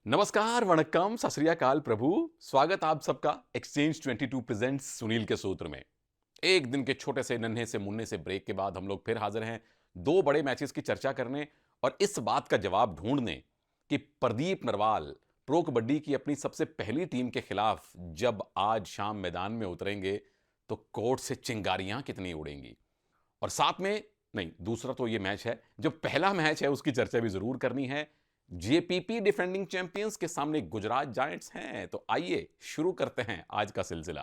नमस्कार, वणक्कम, सत श्री अकाल प्रभु। स्वागत आप सबका एक्सचेंज 22 प्रेजेंट्स सुनील के सूत्र में। एक दिन के छोटे से नन्हे से मुन्ने से ब्रेक के बाद हम लोग फिर हाजिर हैं दो बड़े मैचेस की चर्चा करने और इस बात का जवाब ढूंढने कि प्रदीप नरवाल प्रो कबड्डी की अपनी सबसे पहली टीम के खिलाफ जब आज शाम मैदान में उतरेंगे तो कोर्ट से चिंगारियां कितनी उड़ेंगी। और साथ में नहीं, दूसरा तो ये मैच है, जो पहला मैच है उसकी चर्चा भी जरूर करनी है। जेपीपी डिफेंडिंग चैंपियंस के सामने गुजरात जायंट्स हैं। तो आइए शुरू करते हैं आज का सिलसिला।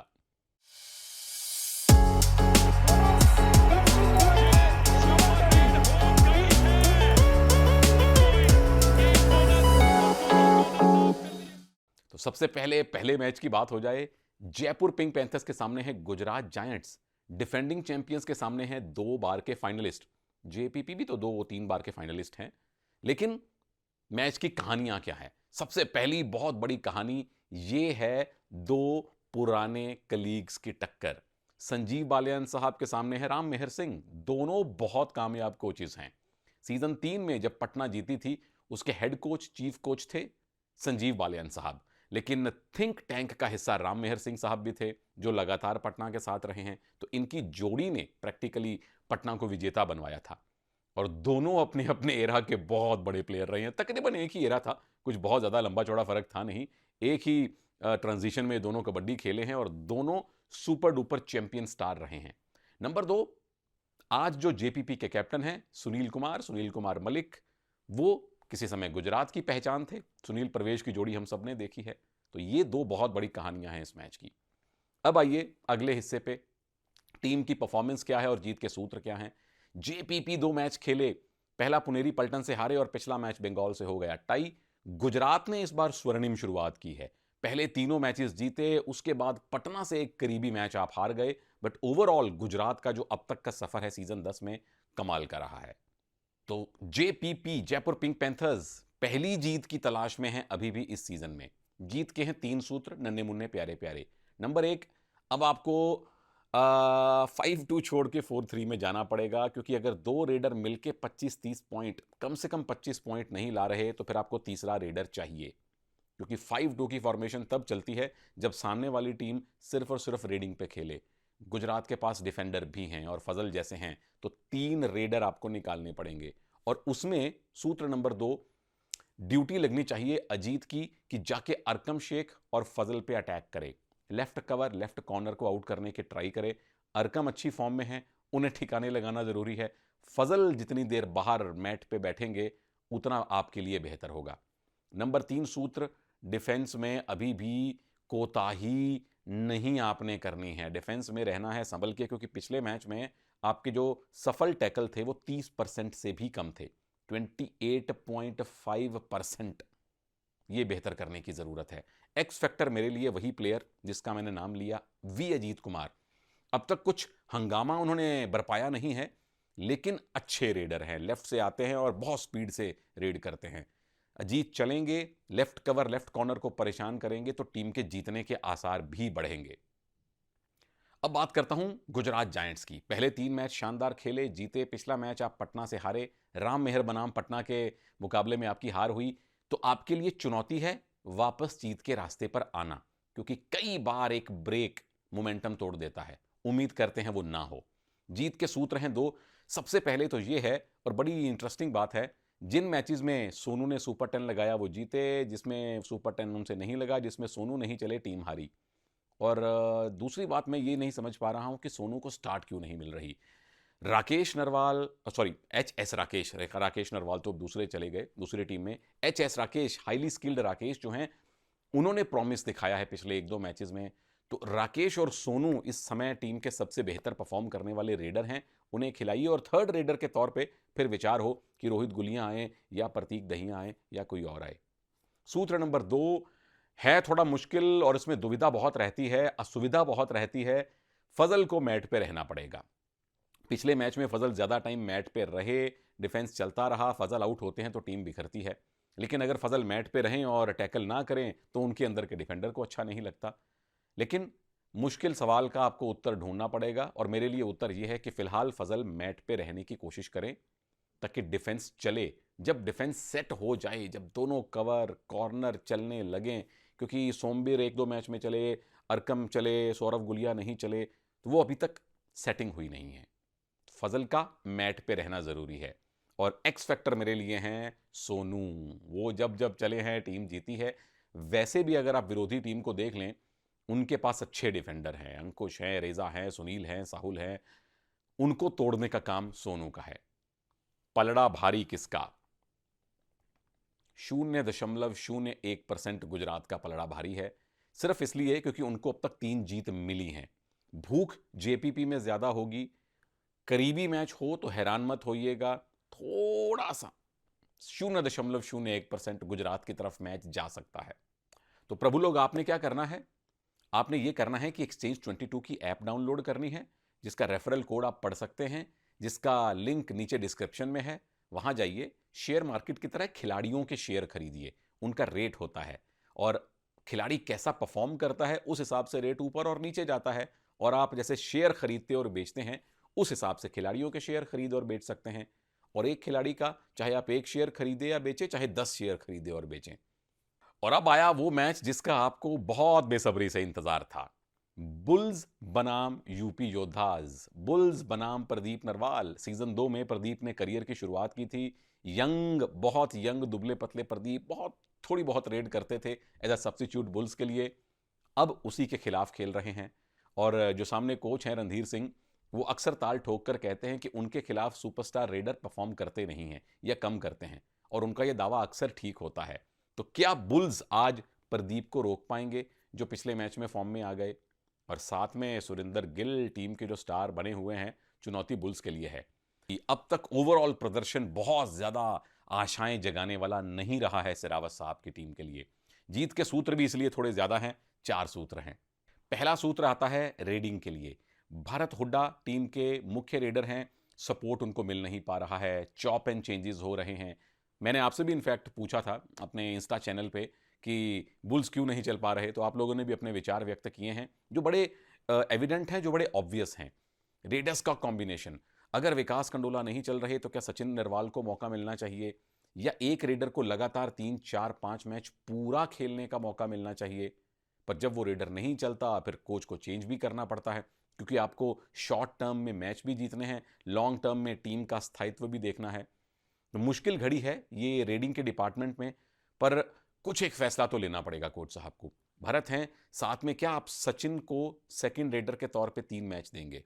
तो सबसे पहले पहले मैच की बात हो जाए। जयपुर पिंक पैंथर्स के सामने है गुजरात जायंट्स। डिफेंडिंग चैंपियंस के सामने है 2 बार के फाइनलिस्ट। जेपीपी भी तो 2-3 बार के फाइनलिस्ट हैं। लेकिन मैच की कहानियां क्या है? सबसे पहली बहुत बड़ी कहानी ये है दो पुराने कलीग्स की टक्कर। संजीव बालियान साहब के सामने है राम मेहर सिंह। दोनों बहुत कामयाब कोचेस हैं। सीजन 3 में जब पटना जीती थी उसके हेड कोच चीफ कोच थे संजीव बालियान साहब। लेकिन थिंक टैंक का हिस्सा राम मेहर सिंह साहब भी थे जो लगातार पटना के साथ रहे हैं। तो इनकी जोड़ी ने प्रैक्टिकली पटना को विजेता बनवाया था। और दोनों अपने अपने एरा के बहुत बड़े प्लेयर रहे हैं। तकरीबन एक ही एरा था, कुछ बहुत ज़्यादा लंबा चौड़ा फर्क था नहीं। एक ही ट्रांजिशन में दोनों कबड्डी खेले हैं और दोनों सुपर डुपर चैंपियन स्टार रहे हैं। नंबर 2, आज जो जेपीपी के कैप्टन हैं सुनील कुमार मलिक, वो किसी समय गुजरात की पहचान थे। सुनील प्रवेश की जोड़ी हम सब ने देखी है। तो ये दो बहुत बड़ी कहानियां हैं इस मैच की। अब आइए अगले हिस्से पे। टीम की परफॉर्मेंस क्या है और जीत के सूत्र क्या हैं? जेपीपी 2 मैच खेले। पहला पुनेरी पलटन से हारे और पिछला मैच बंगाल से हो गया टाई। गुजरात ने इस बार स्वर्णिम शुरुआत की है। पहले तीनों मैचेस जीते, उसके बाद पटना से एक करीबी मैच आप हार गए। बट ओवरऑल गुजरात का जो अब तक का सफर है सीजन 10 में, कमाल का रहा है। तो जेपीपी जयपुर पिंक पैंथर्स पहली जीत की तलाश में है अभी भी इस सीजन में। जीत के हैं 3 सूत्र, नन्हे मुन्ने प्यारे प्यारे। नंबर 1, अब आपको 5-2 छोड़ के 4-3 में जाना पड़ेगा, क्योंकि अगर दो रेडर मिलके 25-30 पॉइंट, कम से कम 25 पॉइंट नहीं ला रहे तो फिर आपको तीसरा रेडर चाहिए। क्योंकि 5-2 की फॉर्मेशन तब चलती है जब सामने वाली टीम सिर्फ और सिर्फ रेडिंग पे खेले। गुजरात के पास डिफेंडर भी हैं और फजल जैसे हैं, तो 3 रेडर आपको निकालने पड़ेंगे। और उसमें सूत्र नंबर 2, ड्यूटी लगनी चाहिए अजीत की कि जाके अरकम शेख और फजल पे अटैक करे। लेफ्ट कवर, लेफ्ट कॉर्नर को आउट करने की ट्राई करे। अरकम अच्छी फॉर्म में है, उन्हें ठिकाने लगाना जरूरी है। फजल जितनी देर बाहर मैट पे बैठेंगे उतना आपके लिए बेहतर होगा। नंबर 3 सूत्र, डिफेंस में अभी भी कोताही नहीं आपने करनी है। डिफेंस में रहना है संभल के, क्योंकि पिछले मैच में आपके जो सफल टैकल थे वो 30% से भी कम थे, 28.5%। ये बेहतर करने की जरूरत है। एक्स फैक्टर मेरे लिए वही प्लेयर जिसका मैंने नाम लिया, वी अजीत कुमार। अब तक कुछ हंगामा उन्होंने बरपाया नहीं है, लेकिन अच्छे रेडर हैं। लेफ्ट से आते हैं और बहुत स्पीड से रेड करते हैं। अजीत चलेंगे, लेफ्ट कवर, लेफ्ट कॉर्नर को परेशान करेंगे तो टीम के जीतने के आसार भी बढ़ेंगे। अब बात करता हूं गुजरात जायंट्स की। पहले 3 मैच शानदार खेले, जीते। पिछला मैच आप पटना से हारे। राम मेहर बनाम पटना के मुकाबले में आपकी हार हुई। तो आपके लिए चुनौती है वापस जीत के रास्ते पर आना, क्योंकि कई बार एक ब्रेक मोमेंटम तोड़ देता है। उम्मीद करते हैं वो ना हो। जीत के सूत्र हैं 2। सबसे पहले तो ये है, और बड़ी इंटरेस्टिंग बात है, जिन मैचेस में सोनू ने सुपर 10 लगाया वो जीते, जिसमें सुपर 10 उनसे नहीं लगा, जिसमें सोनू नहीं चले, टीम हारी। और दूसरी बात, मैं ये नहीं समझ पा रहा हूं कि सोनू को स्टार्ट क्यों नहीं मिल रही। Rakesh Narwal, sorry H S Rakesh, Rakesh Narwal तो दूसरे चले गए दूसरी टीम में। H S Rakesh, highly skilled Rakesh जो हैं, उन्होंने प्रॉमिस दिखाया है पिछले 1-2 मैचेस में। तो राकेश और सोनू इस समय टीम के सबसे बेहतर परफॉर्म करने वाले रेडर हैं, उन्हें खिलाइए। और थर्ड रेडर के तौर पे फिर विचार हो कि रोहित गुलियां आए या प्रतीक दहिया आए या कोई और आए। सूत्र नंबर 2 है थोड़ा मुश्किल और इसमें दुविधा बहुत रहती है, असुविधा बहुत रहती है। फजल को मैट पे रहना पड़ेगा। पिछले मैच में फजल ज्यादा टाइम मैट पे रहे, डिफेंस चलता रहा। फजल आउट होते हैं तो टीम बिखरती है। लेकिन अगर फजल मैट पे रहें और टैकल ना करें तो उनके अंदर के डिफेंडर को अच्छा नहीं लगता। लेकिन मुश्किल सवाल का आपको उत्तर ढूंढना पड़ेगा, और मेरे लिए उत्तर यह है कि फिलहाल फजल मैट पे रहने की कोशिश करें ताकि डिफेंस चले, जब डिफेंस सेट हो जाए, जब दोनों कवर कॉर्नर चलने लगें, क्योंकि सोमबीर एक दो मैच में चले, अरकम चले, सौरव गुलिया नहीं चले, तो वो अभी तक सेटिंग हुई नहीं है। फजल का मैट पे रहना ज़रूरी है। और एक्स फैक्टर मेरे लिए हैं सोनू। वो जब जब चले हैं टीम जीती है। वैसे भी अगर आप विरोधी टीम को देख लें, उनके पास अच्छे डिफेंडर हैं, अंकुश हैं, रेजा हैं, सुनील हैं, साहुल हैं। उनको तोड़ने का काम सोनू का है। पलड़ा भारी किसका? 0.01% गुजरात का पलड़ा भारी है। सिर्फ इसलिए क्योंकि उनको अब तक 3 जीत मिली हैं। भूख जेपीपी में ज्यादा होगी। करीबी मैच हो तो हैरान मत होइएगा, थोड़ा सा 0.01% गुजरात की तरफ मैच जा सकता है। तो प्रभु लोग, आपने क्या करना है? आपने ये करना है कि एक्सचेंज 22 की ऐप डाउनलोड करनी है, जिसका रेफरल कोड आप पढ़ सकते हैं, जिसका लिंक नीचे डिस्क्रिप्शन में है। वहां जाइए, शेयर मार्केट की तरह खिलाड़ियों के शेयर खरीदिए। उनका रेट होता है और खिलाड़ी कैसा परफॉर्म करता है उस हिसाब से रेट ऊपर और नीचे जाता है। और आप जैसे शेयर खरीदते और बेचते हैं, उस हिसाब से खिलाड़ियों के शेयर खरीद और बेच सकते हैं। और एक खिलाड़ी का चाहे आप एक शेयर खरीदे या बेचे, चाहे 10 शेयर खरीदे और बेचें। और अब आया वो मैच जिसका आपको बहुत बेसब्री से इंतजार था। बुल्स बनाम यूपी योद्धाज। बुल्स बनाम प्रदीप नरवाल। सीजन 2 में प्रदीप ने करियर की शुरुआत की थी। यंग, बहुत यंग, दुबले पतले प्रदीप बहुत थोड़ी बहुत रेड करते थे एज अ सब्स्टिट्यूट बुल्स के लिए। अब उसी के खिलाफ खेल रहे हैं। और जो सामने कोच हैं रणधीर सिंह, वो अक्सर ताल ठोक कर कहते हैं कि उनके खिलाफ सुपरस्टार रेडर परफॉर्म करते नहीं हैं या कम करते हैं। और उनका यह दावा अक्सर ठीक होता है। तो क्या बुल्स आज प्रदीप को रोक पाएंगे, जो पिछले मैच में फॉर्म में आ गए? और साथ में सुरिंदर गिल टीम के जो स्टार बने हुए हैं, चुनौती बुल्स के लिए है कि अब तक ओवरऑल प्रदर्शन बहुत ज्यादा आशाएं जगाने वाला नहीं रहा है सिरावत साहब की टीम के लिए। जीत के सूत्र भी इसलिए थोड़े ज्यादा हैं, 4 सूत्र हैं। पहला सूत्र आता है रेडिंग के लिए। भरत हुड्डा टीम के मुख्य रेडर हैं, सपोर्ट उनको मिल नहीं पा रहा है, चॉप एंड चेंजेस हो रहे हैं। मैंने आपसे भी इनफैक्ट पूछा था अपने इंस्टा चैनल पे कि बुल्स क्यों नहीं चल पा रहे, तो आप लोगों ने भी अपने विचार व्यक्त किए हैं जो बड़े एविडेंट हैं, जो बड़े ऑब्वियस हैं। रेडर्स का कॉम्बिनेशन, अगर विकास कंडोला नहीं चल रहे तो क्या सचिन नरवाल को मौका मिलना चाहिए, या एक रेडर को लगातार 3 4 5 मैच पूरा खेलने का मौका मिलना चाहिए? पर जब वो रेडर नहीं चलता, फिर कोच को चेंज भी करना पड़ता है, क्योंकि आपको शॉर्ट टर्म में मैच भी जीतने हैं, लॉन्ग टर्म में टीम का स्थायित्व भी देखना है। तो मुश्किल घड़ी है ये रेडिंग के डिपार्टमेंट में। पर कुछ एक फैसला तो लेना पड़ेगा कोच साहब को। भरत हैं साथ में, क्या आप सचिन को सेकंड रेडर के तौर पे 3 मैच देंगे?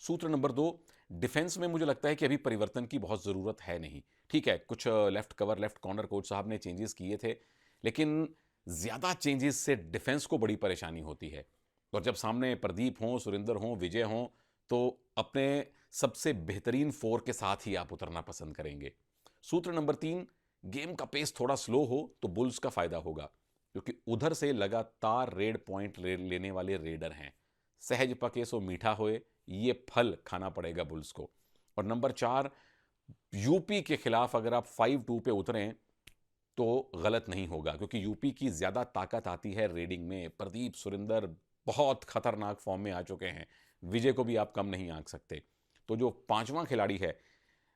सूत्र नंबर 2, डिफेंस में मुझे लगता है कि अभी परिवर्तन की बहुत ज़रूरत है नहीं। ठीक है, कुछ left cover, left corner coach साहब ने चेंजेस किए थे, लेकिन ज़्यादा चेंजेस से डिफेंस को बड़ी परेशानी होती है। और जब सामने प्रदीप हों, सुरेंद्र हों, विजय हों, तो अपने सबसे बेहतरीन 4 के साथ ही आप उतरना पसंद करेंगे। सूत्र नंबर 3, गेम का पेस थोड़ा स्लो हो तो बुल्स का फायदा होगा, क्योंकि उधर से लगातार रेड पॉइंट लेने वाले रेडर हैं। सहज पके सो मीठा होए, ये फल खाना पड़ेगा बुल्स को। और नंबर 4, यूपी के खिलाफ अगर आप 5-2 पे उतरें तो गलत नहीं होगा, क्योंकि यूपी की ज्यादा ताकत आती है रेडिंग में। प्रदीप, सुरिंदर बहुत खतरनाक फॉर्म में आ चुके हैं, विजय को भी आप कम नहीं आंक सकते। तो जो 5वां खिलाड़ी है,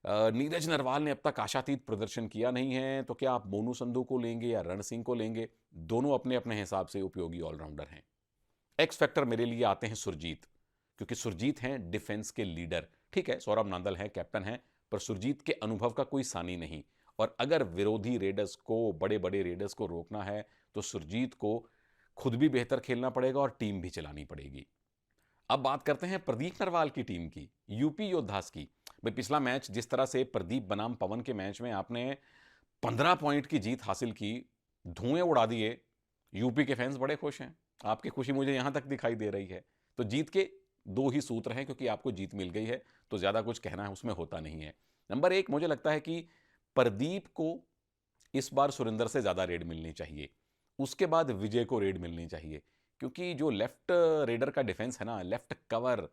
नीरज नरवाल ने अब तक आशातीत प्रदर्शन किया नहीं है, तो क्या आप मोनू संधू को लेंगे या रण सिंह को लेंगे? दोनों अपने अपने हिसाब से उपयोगी ऑलराउंडर हैं। एक्स फैक्टर मेरे लिए आते हैं सुरजीत, क्योंकि सुरजीत हैं डिफेंस के लीडर। ठीक है, सौरभ नांदल हैं, कैप्टन हैं, पर सुरजीत के अनुभव का कोई सानी नहीं। और अगर विरोधी रेडर्स को, बड़े बड़े रेडर्स को रोकना है, तो सुरजीत को खुद भी बेहतर खेलना पड़ेगा और टीम भी चलानी पड़ेगी। अब बात करते हैं प्रदीप नरवाल की टीम की, यूपी योद्धास की। भाई, पिछला मैच जिस तरह से प्रदीप बनाम पवन के मैच में आपने 15 पॉइंट की जीत हासिल की, धुएं उड़ा दिए, यूपी के फैंस बड़े खुश हैं। आपकी खुशी मुझे यहां तक दिखाई दे रही है। तो जीत के 2 ही सूत्र हैं, क्योंकि आपको जीत मिल गई है, तो ज्यादा कुछ कहना है उसमें होता नहीं है। नंबर 1, मुझे लगता है कि प्रदीप को इस बार सुरेंद्र से ज्यादा रेड मिलनी चाहिए। उसके बाद विजय को रेड मिलनी चाहिए, क्योंकि जो लेफ्ट रेडर का डिफेंस है ना, लेफ्ट कवर,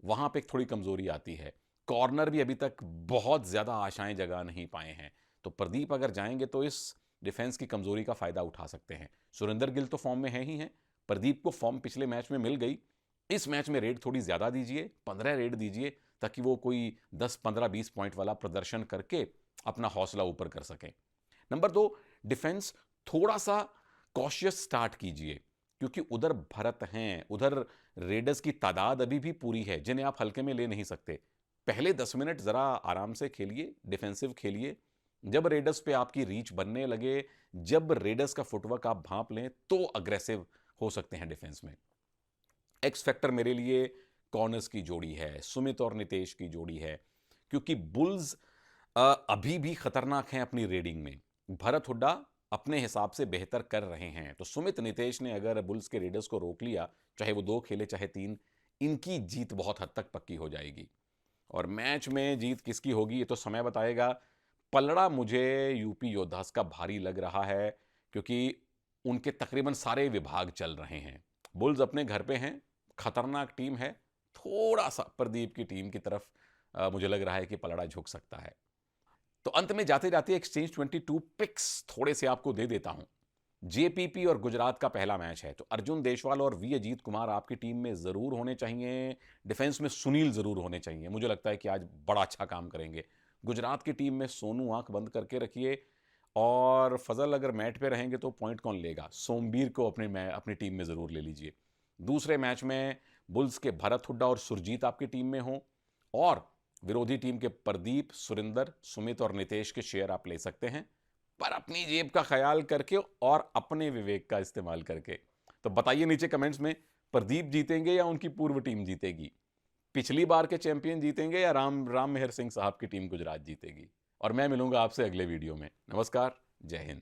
वहां पे थोड़ी कमजोरी आती है। कॉर्नर भी अभी तक बहुत ज्यादा आशाएं जगा नहीं पाए हैं। तो प्रदीप अगर जाएंगे तो इस डिफेंस की कमजोरी का फायदा उठा सकते हैं। सुरेंद्र गिल तो फॉर्म में है ही है, प्रदीप को फॉर्म पिछले मैच में मिल गई। इस मैच में रेड थोड़ी ज्यादा दीजिए, 15 रेड दीजिए, ताकि वो कोई 10 15 20 पॉइंट वाला प्रदर्शन करके अपना हौसला ऊपर कर सकें। नंबर 2, डिफेंस थोड़ा सा कॉशियस स्टार्ट कीजिए, क्योंकि उधर भरत हैं, उधर रेडर्स की तादाद अभी भी पूरी है जिन्हें आप हल्के में ले नहीं सकते। पहले 10 मिनट जरा आराम से खेलिए, डिफेंसिव खेलिए। जब रेडर्स पे आपकी रीच बनने लगे, जब रेडर्स का फुटवर्क आप भांप लें, तो अग्रेसिव हो सकते हैं डिफेंस में। एक्स फैक्टर मेरे लिए कॉर्नर्स की जोड़ी है, सुमित और नितेश की जोड़ी है, क्योंकि बुल्स अभी भी खतरनाक हैं अपनी रेडिंग में। भरत हुड्डा अपने हिसाब से बेहतर कर रहे हैं, तो सुमित नितेश ने अगर बुल्स के रेडर्स को रोक लिया, चाहे वो 2 खेले चाहे 3, इनकी जीत बहुत हद तक पक्की हो जाएगी। और मैच में जीत किसकी होगी ये तो समय बताएगा। पलड़ा मुझे यूपी योद्धास का भारी लग रहा है, क्योंकि उनके तकरीबन सारे विभाग चल रहे हैं। बुल्स अपने घर पे हैं, खतरनाक टीम है, थोड़ा सा प्रदीप की टीम की तरफ मुझे लग रहा है कि पलड़ा झुक सकता है। तो अंत में जाते जाते एक्सचेंज 22 पिक्स थोड़े से आपको दे देता हूं। जेपीपी और गुजरात का पहला मैच है, तो अर्जुन देशवाल और वी अजीत कुमार आपकी टीम में जरूर होने चाहिए। डिफेंस में सुनील जरूर होने चाहिए, मुझे लगता है कि आज बड़ा अच्छा काम करेंगे। गुजरात की टीम में सोनू आंख बंद करके रखिए, और फजल अगर मैट पे रहेंगे तो पॉइंट कौन लेगा, सोमबीर को अपनी टीम में जरूर ले लीजिए। दूसरे मैच में बुल्स के भरत हुड्डा और सुरजीत आपकी टीम में हो, और विरोधी टीम के प्रदीप, सुरिंदर, सुमित और नितेश के शेयर आप ले सकते हैं, पर अपनी जेब का ख्याल करके और अपने विवेक का इस्तेमाल करके। तो बताइए नीचे कमेंट्स में, प्रदीप जीतेंगे या उनकी पूर्व टीम जीतेगी? पिछली बार के चैंपियन जीतेंगे या राम मेहर सिंह साहब की टीम गुजरात जीतेगी? और मैं मिलूंगा आपसे अगले वीडियो में। नमस्कार, जय हिंद।